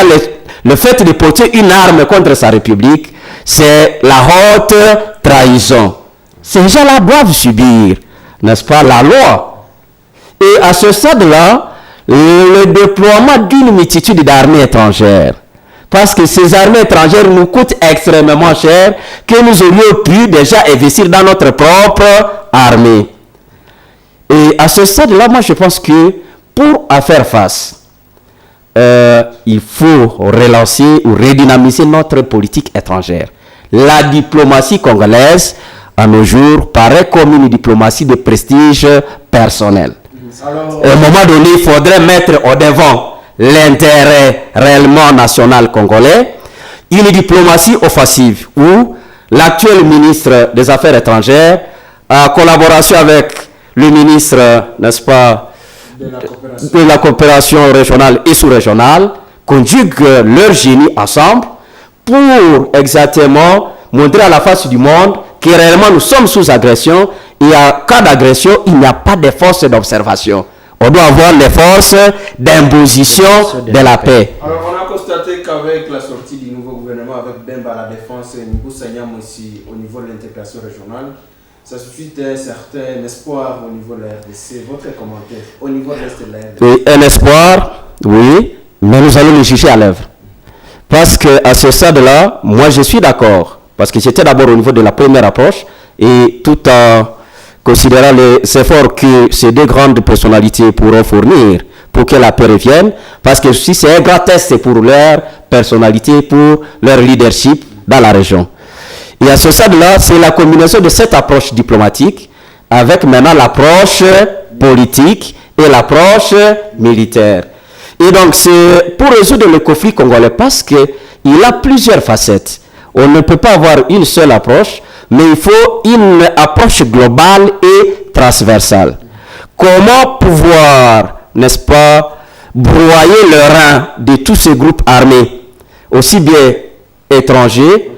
le fait de porter une arme contre sa république, c'est la haute trahison. Ces gens-là doivent subir, n'est-ce pas, la loi. Et à ce stade-là, le déploiement d'une multitude d'armées étrangères, parce que ces armées étrangères nous coûtent extrêmement cher, que nous aurions pu déjà investir dans notre propre armée. Et à ce stade-là, moi je pense que pour faire face, il faut relancer ou redynamiser notre politique étrangère. La diplomatie congolaise, à nos jours, paraît comme une diplomatie de prestige personnel. Alors, à un moment donné, il faudrait mettre au devant l'intérêt réellement national congolais, une diplomatie offensive où l'actuel ministre des Affaires étrangères, en collaboration avec le ministre, n'est-ce pas, de la coopération régionale et sous-régionale, conjuguent leur génie ensemble pour exactement montrer à la face du monde que réellement nous sommes sous agression. Et en cas d'agression, il n'y a pas de forces d'observation. On doit avoir les forces d'imposition de la paix.
Alors, on a constaté qu'avec la sortie du nouveau gouvernement, avec Bemba à la défense et Ngou Sanyam aussi au niveau de l'intégration régionale, ça suscite un certain espoir au niveau de la RDC. Votre commentaire au niveau de l'Est de la RDC?
Oui, un espoir, oui, mais nous allons le juger à l'œuvre. Parce qu'à ce stade-là, moi je suis d'accord. Parce que c'était d'abord au niveau de la première approche, et tout en considérant les efforts que ces deux grandes personnalités pourront fournir pour que la paix revienne, parce que si c'est un grand test pour leur personnalité, pour leur leadership dans la région. Et à ce stade-là, c'est la combinaison de cette approche diplomatique avec maintenant l'approche politique et l'approche militaire. Et donc, c'est pour résoudre le conflit congolais, parce qu'il a plusieurs facettes. On ne peut pas avoir une seule approche, mais il faut une approche globale et transversale. Comment pouvoir, n'est-ce pas, broyer le rein de tous ces groupes armés, aussi bien étrangers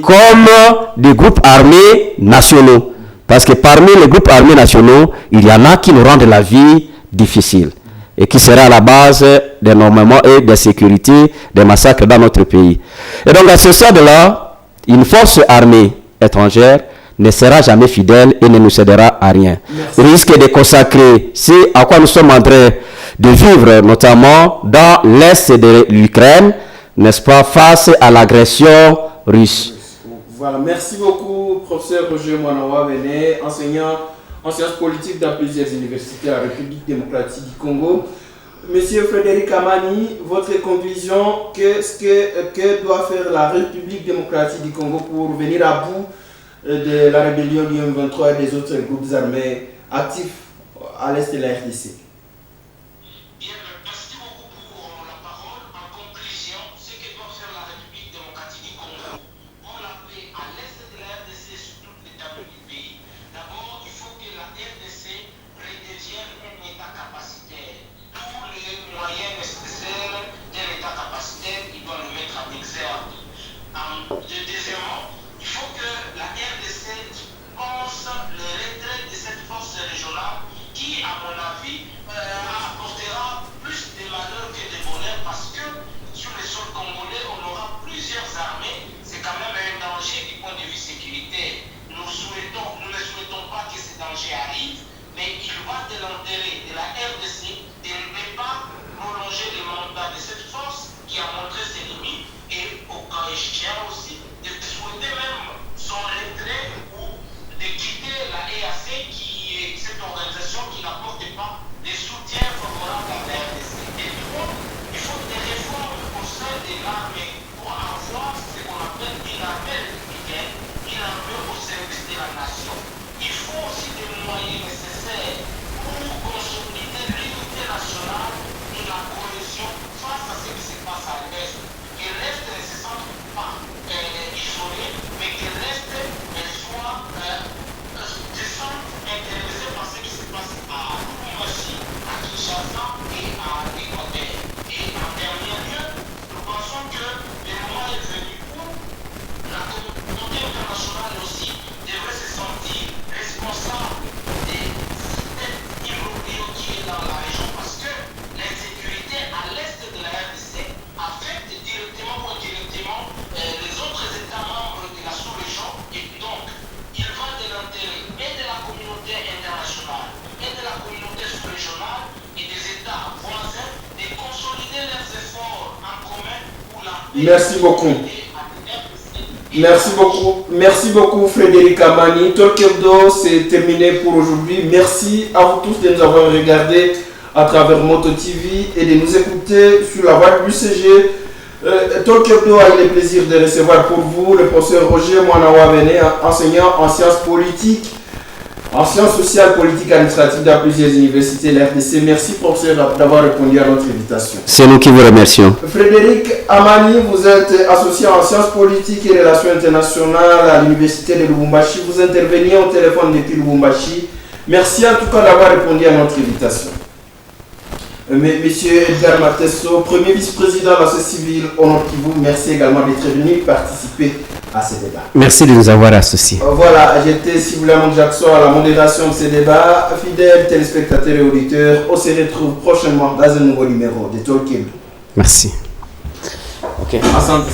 comme des groupes armés nationaux. Parce que parmi les groupes armés nationaux, il y en a qui nous rendent la vie difficile et qui sera à la base d'énormément et de sécurité, des massacres dans notre pays. Et donc à ce stade-là, une force armée étrangère ne sera jamais fidèle et ne nous cédera à rien. Il risque de consacrer ce à quoi nous sommes en train de vivre, notamment dans l'est de l'Ukraine, n'est-ce pas, face à l'agression russe.
Voilà, merci beaucoup, professeur Roger Mwanawa Bene, enseignant en sciences politiques dans plusieurs universités à la République démocratique du Congo. Monsieur Frédéric Amani, votre conclusion, que doit faire la République démocratique du Congo pour venir à bout de la rébellion du M23 et des autres groupes armés actifs à l'est de la RDC?
Bien, merci beaucoup pour la parole. En conclusion, ce que doit faire la République démocratique du Congo pour la paix à l'est de la RDC et sur toute l'étendue du pays. D'abord, il faut que la RDC redevienne un État capacitaire. Tous les moyens nécessaires d'un État capacitaire, il doit le mettre en exergue. Deuxièmement, il faut que la RDC pense le retrait de cette force régionale qui, à mon avis, apportera plus de malheur que de bonheur parce que sur le sol congolais, on aura plusieurs armées. C'est quand même un danger du point de vue sécuritaire. Nous ne souhaitons pas que ces dangers arrivent, mais il va de l'intérêt de la RDC de ne pas prolonger le mandat de cette force qui a montré ses limites et au cas échéant aussi de souhaiter même son retrait ou de quitter la EAC qui est cette organisation qui n'apporte pas des soutiens favorables à la RDC. Et donc, il faut des réformes au sein de l'armée pour avoir ce qu'on appelle une armée républicaine, une armée au service de la nation. Il faut aussi des moyens nécessaires pour consolider l'unité nationale et la cohésion face à ce qui se passe à l'Est. Que l'Est ne se sente pas isolé, mais que l'Est soit intéressé par ce qui se passe à Lubumbashi, à Kinshasa et à Équateur. Et en dernier lieu, nous pensons que le moment est venu où la communauté internationale aussi devrait se sentir responsable des systèmes immobiliers qui est dans la région parce que l'insécurité à l'est de la RDC affecte directement ou indirectement les autres États membres de la sous-région et donc il va de l'intérêt et de la communauté internationale et de la communauté sous-régionale et des États voisins de consolider leurs efforts en commun pour la paix.
Merci beaucoup. Merci beaucoup Frédéric Amani. Talk Hebdo, c'est terminé pour aujourd'hui. Merci à vous tous de nous avoir regardés à travers Moto TV et de nous écouter sur la voie du CG. Talk Hebdo a eu le plaisir de recevoir pour vous le professeur Roger Mwanawa Bene, enseignant en sciences politiques, en sciences sociales, politiques, administratives dans plusieurs universités de la RDC. Merci professeur d'avoir répondu à notre invitation.
C'est nous qui vous remercions.
Frédéric Amani, vous êtes associé en sciences politiques et relations internationales à l'université de Lubumbashi. Vous intervenez au téléphone depuis Lubumbashi. Merci en tout cas d'avoir répondu à notre invitation. Monsieur Edgar Matesso, premier vice-président de la société civile au Nord Kivu, merci également d'être venu participer à ce débat.
Merci de nous avoir associés.
Voilà, j'étais Siboulamon Jackson à la modération de ce débat. Fidèles téléspectateurs et auditeurs, on se retrouve prochainement dans un nouveau numéro de Talk Hebdo.
Merci.
Ok, ensemble.